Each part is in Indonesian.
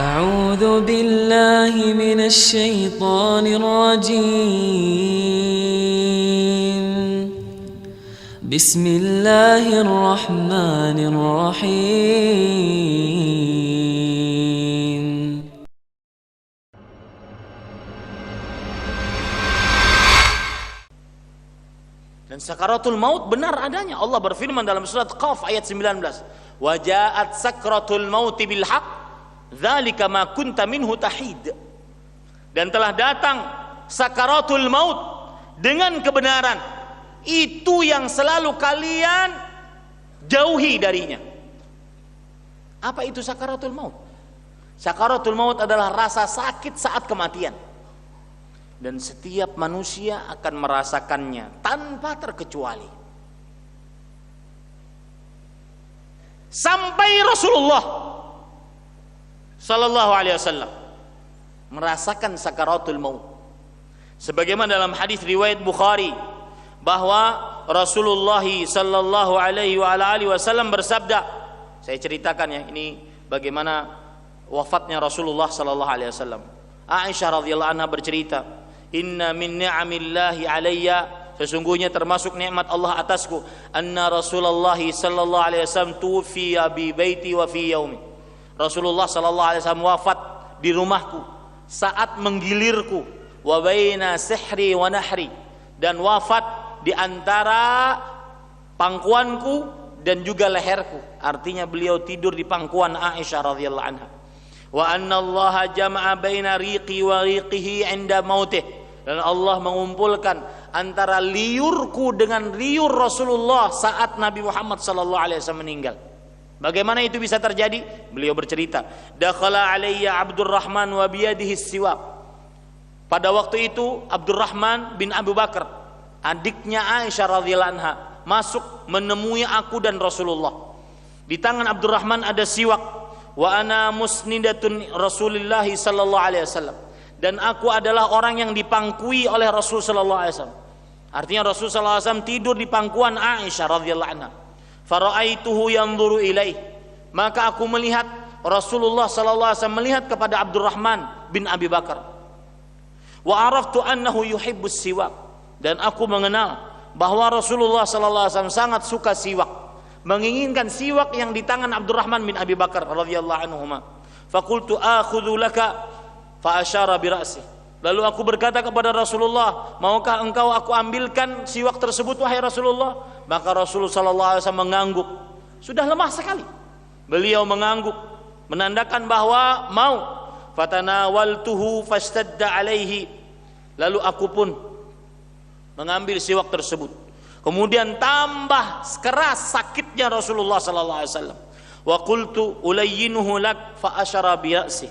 أعوذ بالله من الشيطان الرجيم بسم الله الرحمن الرحيم Dan sakaratul maut benar adanya. Allah berfirman dalam surat Qaf ayat 19, wa ja'at sakratul mauti bil haqq dzalika ma kunta minhu tahid. Dan telah datang sakaratul maut dengan kebenaran, itu yang selalu kalian jauhi darinya. Apa itu sakaratul maut? Sakaratul maut adalah rasa sakit saat kematian, dan setiap manusia akan merasakannya tanpa terkecuali. Sampai Rasulullah sallallahu alaihi wasallam merasakan sakaratul maut. Sebagaimana dalam hadis riwayat Bukhari bahwa Rasulullah sallallahu alaihi wasallam bersabda, saya ceritakan ya, ini bagaimana wafatnya Rasulullah sallallahu alaihi wasallam. Aisyah radhiyallahu anha bercerita, inna min ni'amillahi alayya, sesungguhnya termasuk nikmat Allah atasku, anna Rasulullah sallallahu alaihi wasallam tufiya bi baiti wa fi yaumi. Rasulullah sallallahu alaihi wasallam wafat di rumahku saat menggilirku, wa baina sihri wa nahri, dan wafat di antara pangkuanku dan juga leherku. Artinya beliau tidur di pangkuan Aisyah radhiyallahu anha. Wa anna Allah jama'a baina riqi wa riqihi 'inda mautih, dan Allah mengumpulkan antara liurku dengan liur Rasulullah saat Nabi Muhammad sallallahu alaihi wasallam meninggal. Bagaimana itu bisa terjadi? Beliau bercerita, dakhala alayya Abdurrahman wa biyadihi siwak. Pada waktu itu Abdurrahman bin Abu Bakar, adiknya Aisyah radhiyallahu anha, masuk menemui aku dan Rasulullah. Di tangan Abdurrahman ada siwak. Wa ana musnidatun Rasulillah sallallahu alaihi wasallam, dan aku adalah orang yang dipangkui oleh Rasul sallallahu alaihi wasallam. Artinya Rasul sallallahu alaihi wasallam tidur di pangkuan Aisyah radhiyallahu anha. Faraaituhu yanzuru ilaih, maka aku melihat Rasulullah sallallahu alaihi wasallam melihat kepada Abdurrahman bin Abi Bakar. Wa araftu annahu yuhibbus siwak, dan aku mengenal bahwa Rasulullah sallallahu alaihi wasallam sangat suka siwak, menginginkan siwak yang di tangan Abdurrahman bin Abi Bakar radhiyallahu anhuma. Faqultu akhudhu laka, fa asyara bi ra'si. Lalu aku berkata kepada Rasulullah, maukah engkau aku ambilkan siwak tersebut wahai Rasulullah? Maka Rasulullah sallallahu alaihi wasallam mengangguk. Sudah lemah sekali, beliau mengangguk menandakan bahwa mau. Fatanawaltuhu fastadda alaihi, lalu aku pun mengambil siwak tersebut. Kemudian tambah keras sakitnya Rasulullah sallallahu alaihi wasallam. Wa qultu ulayyinuhu lak, fa asyara bi ra'si.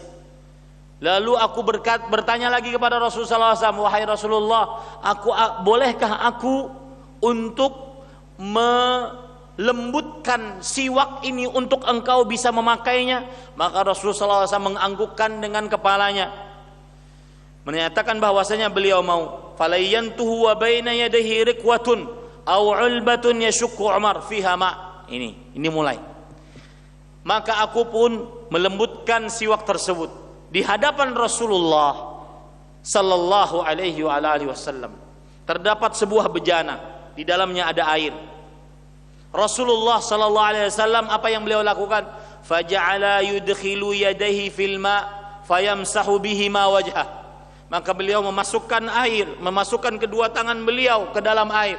Lalu aku bertanya lagi kepada Rasulullah sallallahu alaihi wasallam, wahai Rasulullah, bolehkah aku untuk melembutkan siwak ini untuk engkau bisa memakainya? Maka Rasulullah SAW menganggukkan dengan kepalanya, menyatakan bahwasanya beliau mau. Falayyantuhu wa baina yadayhi riqwatun aw ulbatun yashukku Umar fiha ma. Ini mulai. Maka aku pun melembutkan siwak tersebut di hadapan Rasulullah sallallahu alaihi wasallam. Terdapat sebuah bejana, di dalamnya ada air. Rasulullah sallallahu alaihi wasallam apa yang beliau lakukan? Faja'ala yudkhilu yadayhi fil ma fayamsahu bihi ma wajhah. Maka beliau memasukkan air, memasukkan kedua tangan beliau ke dalam air.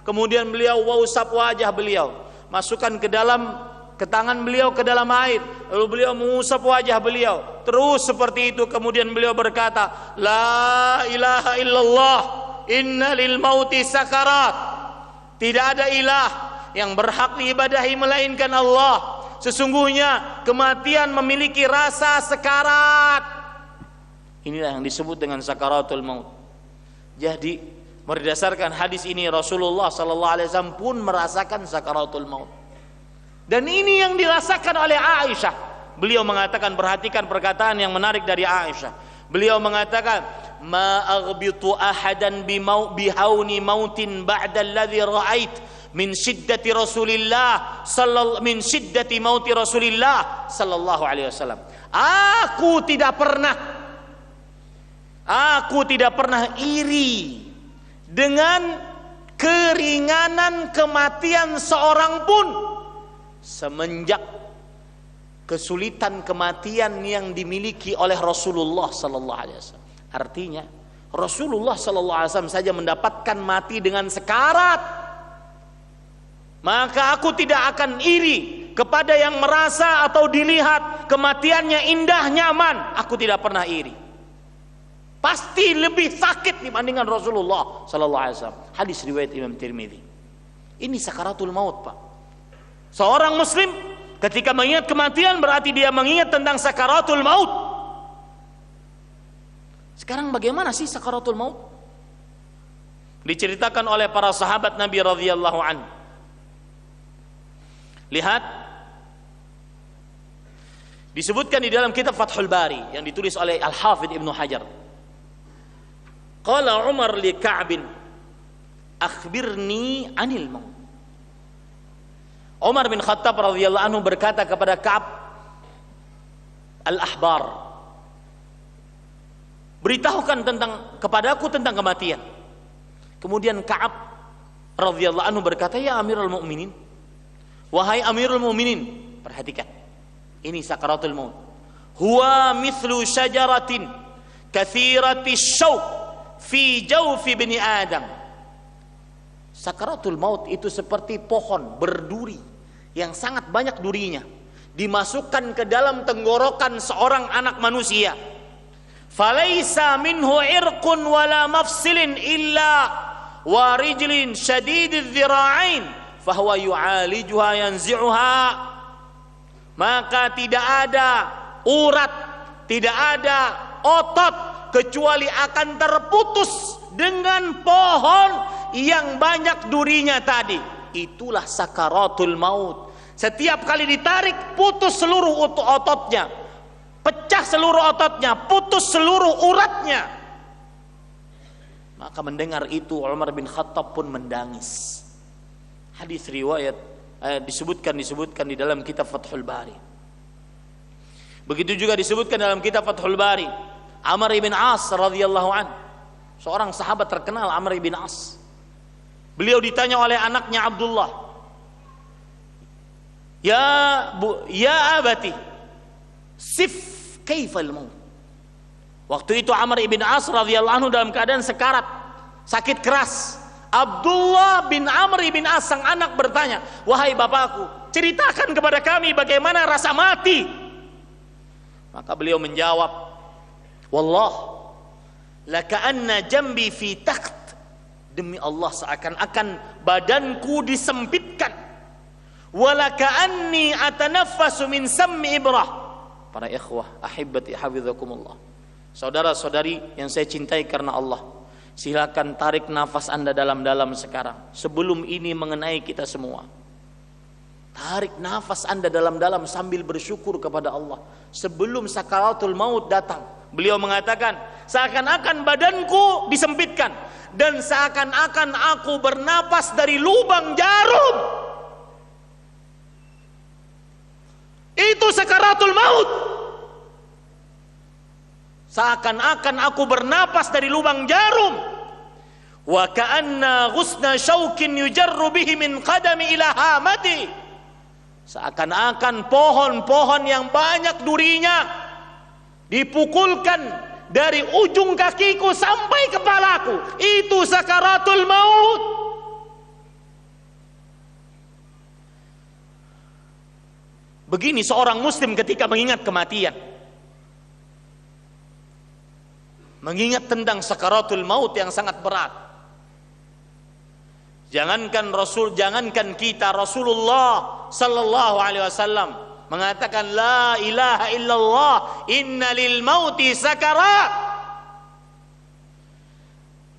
Kemudian beliau usap wajah beliau, masukkan ke tangan beliau ke dalam air. Lalu beliau mengusap wajah beliau. Terus seperti itu. Kemudian beliau berkata, la ilaha illallah, inna lil mauti sakarat. Tidak ada ilah yang berhak diibadahi melainkan Allah. Sesungguhnya kematian memiliki rasa sekarat. Inilah yang disebut dengan sakaratul maut. Jadi berdasarkan hadis ini Rasulullah sallallahu alaihi wasallam pun merasakan sakaratul maut. Dan ini yang dirasakan oleh Aisyah. Beliau mengatakan, perhatikan perkataan yang menarik dari Aisyah. Beliau mengatakan, ma aghbitu ahadan bihauni mautin ba'da alladhi ra'ait min syiddati mauti Rasulillah sallallahu alaihi wasallam. Aku tidak pernah iri dengan keringanan kematian seorang pun semenjak kesulitan kematian yang dimiliki oleh Rasulullah sallallahu alaihi wasallam. Artinya Rasulullah sallallahu alaihi wasallam saja mendapatkan mati dengan sekarat, maka aku tidak akan iri kepada yang merasa atau dilihat kematiannya indah, nyaman. Aku tidak pernah iri. Pasti lebih sakit dibandingkan Rasulullah sallallahu alaihi wasallam. Hadis riwayat Imam Tirmidzi. Ini sakaratul maut, Pak. Seorang muslim ketika mengingat kematian berarti dia mengingat tentang sakaratul maut. Sekarang bagaimana sih sakaratul maut? Diceritakan oleh para sahabat Nabi radhiyallahu anhu. Lihat, disebutkan di dalam kitab Fathul Bari yang ditulis oleh Al-Hafidh Ibnu Hajar. Qala Umar li Ka'bin, akhbirni anil maut. Umar bin Khattab radhiyallahu anhu berkata kepada Ka'ab al-Ahbar, beritahukan kepadaku tentang kematian. Kemudian Ka'ab radhiyallahu anhu berkata, ya Amirul Mukminin, wahai Amirul Mukminin, perhatikan, ini sakaratul maut. Huwa mithlu syajaratin kathirati syauq fi jawfi bani Adam. Sakaratul maut itu seperti pohon berduri yang sangat banyak durinya, dimasukkan ke dalam tenggorokan seorang anak manusia. Falaisa minhu irqun wala mafsilin illa wa rijlin syadididz dzira'ain fahuwa yu'alijuha yanzi'uha. Maka tidak ada urat, tidak ada otot kecuali akan terputus dengan pohon yang banyak durinya tadi. Itulah sakaratul maut. Setiap kali ditarik putus seluruh ototnya, pecah seluruh ototnya, putus seluruh uratnya. Maka mendengar itu Umar bin Khattab pun mendangis. Hadis riwayat disebutkan di dalam kitab Fathul Bari. Begitu juga disebutkan dalam kitab Fathul Bari, Amr bin As radhiyallahu an, seorang sahabat terkenal Amr bin As. Beliau ditanya oleh anaknya Abdullah, ya abati, sif kaifal maut. Waktu itu Amr bin As radhiyallahu anhu dalam keadaan sekarat, sakit keras. Abdullah bin Amr bin As sang anak bertanya, wahai bapakku, ceritakan kepada kami bagaimana rasa mati. Maka beliau menjawab, wallah laka'anna jambi fi takt. Demi Allah seakan-akan badanku disempitkan. Walaka'anni atanaffasu min sammi ibrah. Para ikhwah ahibbati hafizakumullah, saudara-saudari yang saya cintai karena Allah, silakan tarik nafas Anda dalam-dalam sekarang sebelum ini mengenai kita semua. Tarik nafas Anda dalam-dalam sambil bersyukur kepada Allah sebelum sakaratul maut datang. Beliau mengatakan, seakan-akan badanku disempitkan dan seakan-akan aku bernapas dari lubang jarum. Itu sakaratul maut. Seakan-akan aku bernapas dari lubang jarum. Wa ka'anna ghusna syaukin yujarru bihi min qadami ila hamati. Seakan-akan pohon-pohon yang banyak durinya dipukulkan dari ujung kakiku sampai kepalaku. Itu sakaratul maut. Begini seorang muslim ketika mengingat kematian, mengingat tentang sakaratul maut yang sangat berat. Jangankan kita, Rasulullah sallallahu alaihi wasallam mengatakan la ilaha illallah inna lil mauti sakarat.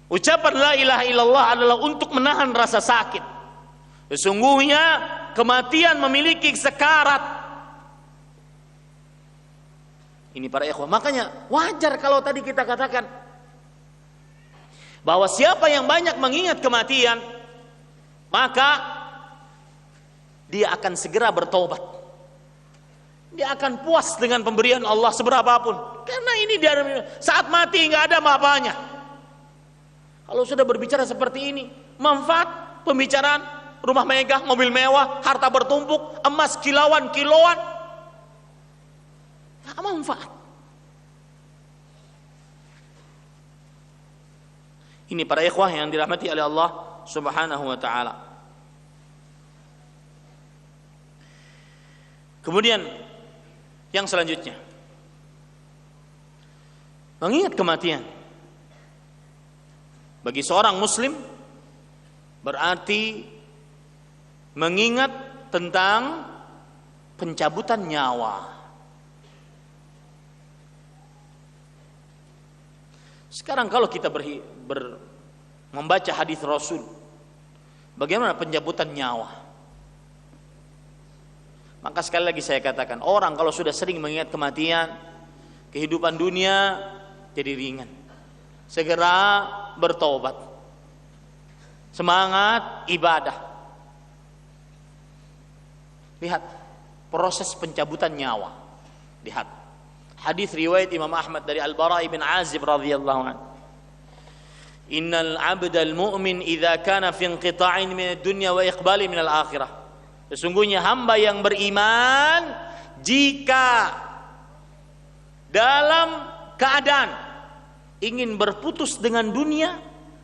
Ucapan la ilaha illallah adalah untuk menahan rasa sakit. Sesungguhnya kematian memiliki sekarat. Ini para ikhwah, makanya wajar kalau tadi kita katakan bahwa siapa yang banyak mengingat kematian, maka dia akan segera bertobat. Dia akan puas dengan pemberian Allah seberapapun. Karena ini dia saat mati nggak ada apa-apanya. Kalau sudah berbicara seperti ini, manfaat pembicaraan rumah megah, mobil mewah, harta bertumpuk, emas kilauan, nggak manfaat. Ini para ikhwah yang dirahmati oleh Allah Subhanahu wa taala. Kemudian yang selanjutnya, mengingat kematian bagi seorang muslim berarti mengingat tentang pencabutan nyawa. Sekarang kalau kita membaca hadis Rasul, bagaimana pencabutan nyawa? Maka sekali lagi saya katakan, orang kalau sudah sering mengingat kematian, kehidupan dunia jadi ringan. Segera bertobat, semangat ibadah. Lihat proses pencabutan nyawa. Lihat hadis riwayat Imam Ahmad dari Al-Bara bin Azib radhiyallahu anhu. Innal 'abdal mu'min idza kana fi inqita'in min ad-dunya wa iqbali min al-akhirah. Sesungguhnya hamba yang beriman jika dalam keadaan ingin berputus dengan dunia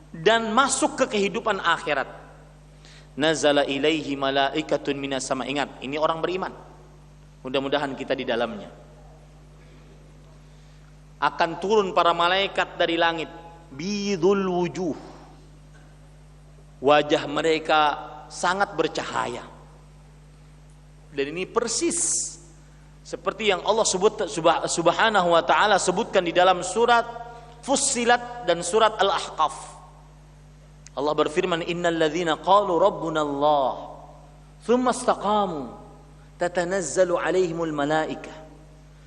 dan masuk ke kehidupan akhirat, nazala ilaihi malaikatun minas sama. Ingat, ini orang beriman. Mudah-mudahan kita di dalamnya. Akan turun para malaikat dari langit, bidul wujuh. Wajah mereka sangat bercahaya. Dan ini persis seperti yang Allah Subhanahu wa taala sebutkan di dalam surat Fussilat dan surat Al-Ahqaf. Allah berfirman, innal ladzina qalu rabbuna Allah tsumma istaqamu tatanazzalu alaihimul malaikah.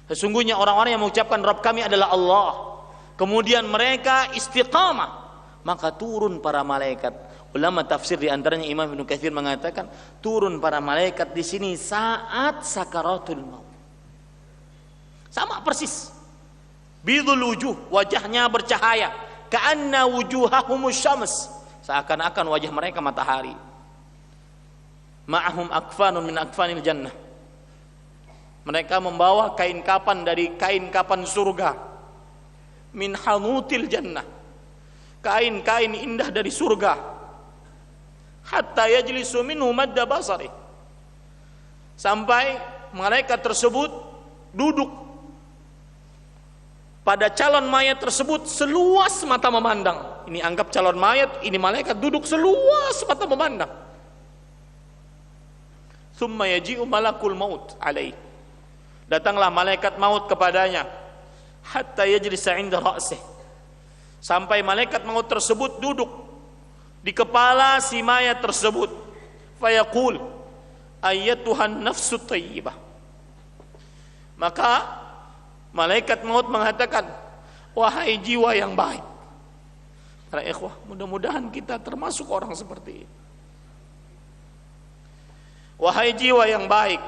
Sesungguhnya orang-orang yang mengucapkan Rabb kami adalah Allah, kemudian mereka istiqamah, maka turun para malaikat. Ulama tafsir di antaranya Imam Ibnu Katsir mengatakan turun para malaikat di sini saat sakaratul maut. Sama persis. Bidul wujuh, wajahnya bercahaya, ka'anna wujuhahumus syams, seakan-akan wajah mereka matahari. Ma'ahum akfanun min akfanil jannah. Mereka membawa kain kapan dari kain kapan surga. Min hanutil jannah. Kain-kain indah dari surga. Hatta yajlisu minhu madda basari. Sampai malaikat tersebut duduk pada calon mayat tersebut seluas mata memandang. Ini anggap calon mayat, ini malaikat duduk seluas mata memandang. Tsumma yaji'u malakul maut alaih. Datanglah malaikat maut kepadanya. Hatta yajlisa 'inda ra'sih. Sampai malaikat maut tersebut duduk di kepala si mayat tersebut. Fayaqul ayyatuhan nafsu thayyibah. Maka malaikat maut mengatakan, wahai jiwa yang baik. Para ikhwah, mudah-mudahan kita termasuk orang seperti ini. Wahai jiwa yang baik,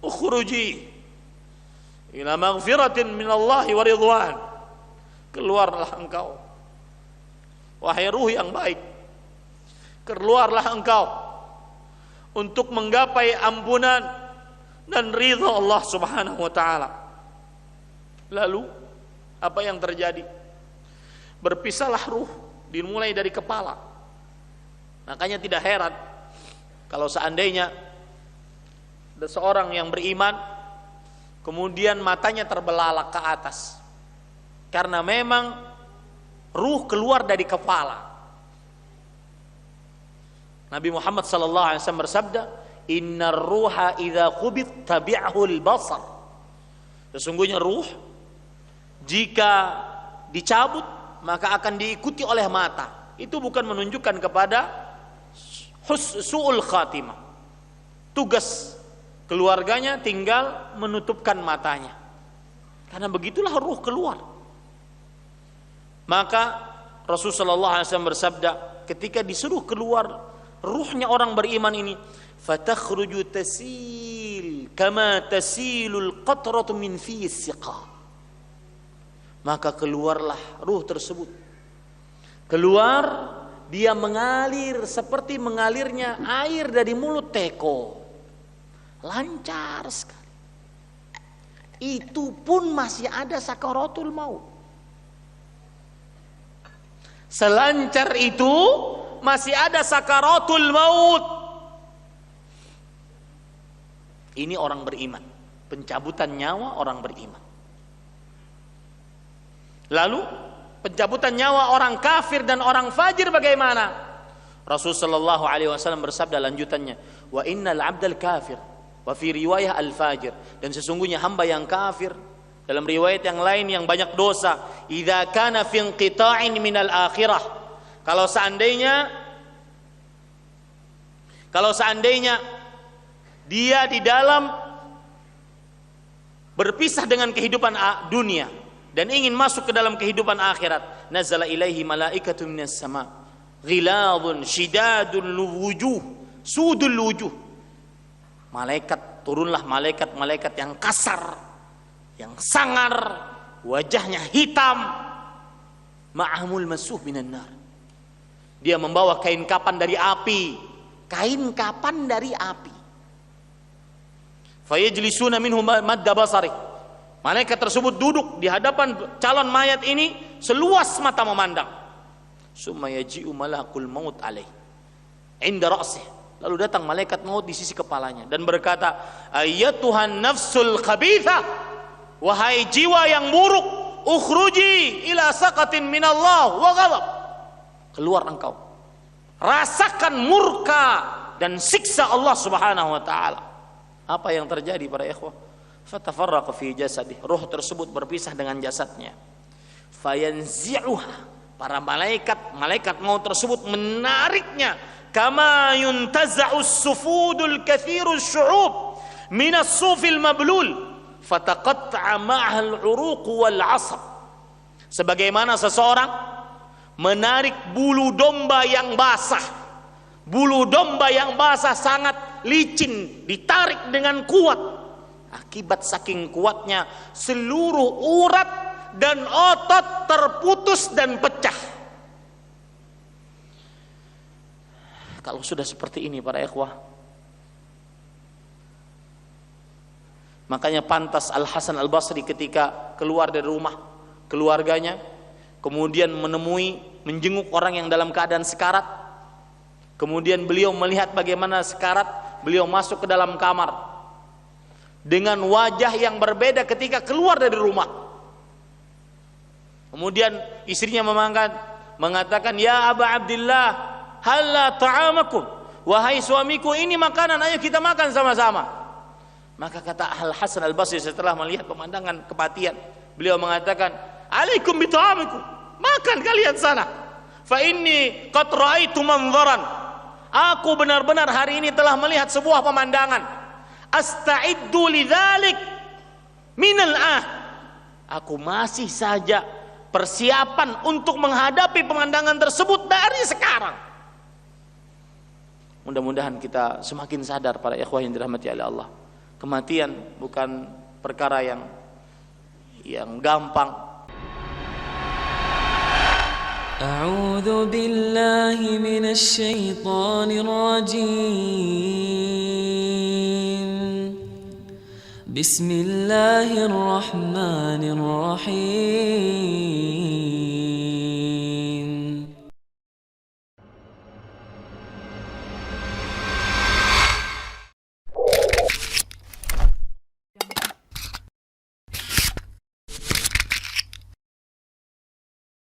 ukhruji ila maghfiratin minallahi wa ridwan. Keluarlah engkau. Wahai ruh yang baik, keluarlah engkau untuk menggapai ampunan dan ridha Allah Subhanahu wa taala. Lalu apa yang terjadi? Berpisahlah ruh, dimulai dari kepala. Makanya tidak heran kalau seandainya ada seorang yang beriman kemudian matanya terbelalak ke atas, karena memang ruh keluar dari kepala. Nabi Muhammad sallallahu alaihi wasallam bersabda, "Innar ruha idza qubid tabi'ahu al-basar." Sesungguhnya ruh jika dicabut maka akan diikuti oleh mata. Itu bukan menunjukkan kepada su'ul khatimah. Tugas keluarganya tinggal menutupkan matanya. Karena begitulah ruh keluar. Maka Rasulullah SAW bersabda, ketika disuruh keluar ruhnya orang beriman ini, fatakhruju tasil kama tasilul qatratu min fi siqa. Maka keluarlah ruh tersebut. Keluar, dia mengalir seperti mengalirnya air dari mulut teko. Lancar sekali. Itu pun masih ada sakaratul maut. Selancar itu masih ada sakaratul maut. Ini orang beriman. Pencabutan nyawa orang beriman. Lalu pencabutan nyawa orang kafir dan orang fajir bagaimana? Rasulullah SAW bersabda lanjutannya, wa innal abdal kafir wa fi riwayah al fajir, dan sesungguhnya hamba yang kafir, dalam riwayat yang lain yang banyak dosa, idza kana fi inqita'in minal akhirah, kalau seandainya dia di dalam berpisah dengan kehidupan dunia dan ingin masuk ke dalam kehidupan akhirat, nazala ilaihi malaikatun minas sama, ghiladun shidadul wujuh, sudul wujuh. Turunlah malaikat yang kasar, yang sangar, wajahnya hitam, ma'ahumul masuh minan nar. Dia membawa kain kapan dari api, Fayajlisuna minhu madda basari. Malaikat tersebut duduk di hadapan calon mayat ini seluas mata memandang. Summa yaji'u malakul maut alaih inda ra'sih. Lalu datang malaikat maut di sisi kepalanya dan berkata, ayyatuhan nafsul khabitha, wahai jiwa yang buruk, ukhruji ila saqatin minallah wa ghadab. Keluar engkau, rasakan murka dan siksa Allah Subhanahu wa taala. Apa yang terjadi para ikhwah? Fatafarraqa fi jasadih, roh tersebut berpisah dengan jasadnya. Fayanzi'uha, para malaikat maut tersebut menariknya, kama yuntaza'us sufudul kathirus syu'ub minas sufil mablul fataqatta'a ma'ahal uruq wal 'asab. Sebagaimana seseorang menarik bulu domba yang basah. Bulu domba yang basah sangat licin, ditarik dengan kuat. Akibat saking kuatnya, seluruh urat dan otot terputus dan pecah. Kalau sudah seperti ini para ikhwah, makanya pantas Al-Hasan Al-Basri ketika keluar dari rumah keluarganya, kemudian menjenguk orang yang dalam keadaan sekarat, kemudian beliau melihat bagaimana sekarat, beliau masuk ke dalam kamar dengan wajah yang berbeda ketika keluar dari rumah. Kemudian istrinya mengatakan, ya Aba Abdillah, halla ta'amakum, wahai suamiku, ini makanan, ayo kita makan sama-sama. Maka kata Al-Hasan Al-Basri setelah melihat pemandangan kematian, beliau mengatakan, alaikum bita'amikum, makan kalian sana, fa inni qad ra'aitu manzaran, aku benar-benar hari ini telah melihat sebuah pemandangan, asta'iddu lidzalik minal aku masih saja persiapan untuk menghadapi pemandangan tersebut dari sekarang. Mudah-mudahan kita semakin sadar para ikhwah yang dirahmati oleh Allah, kematian bukan perkara yang gampang. A'udzu billahi minasy syaithanir rajim. Bismillahirrahmanirrahim.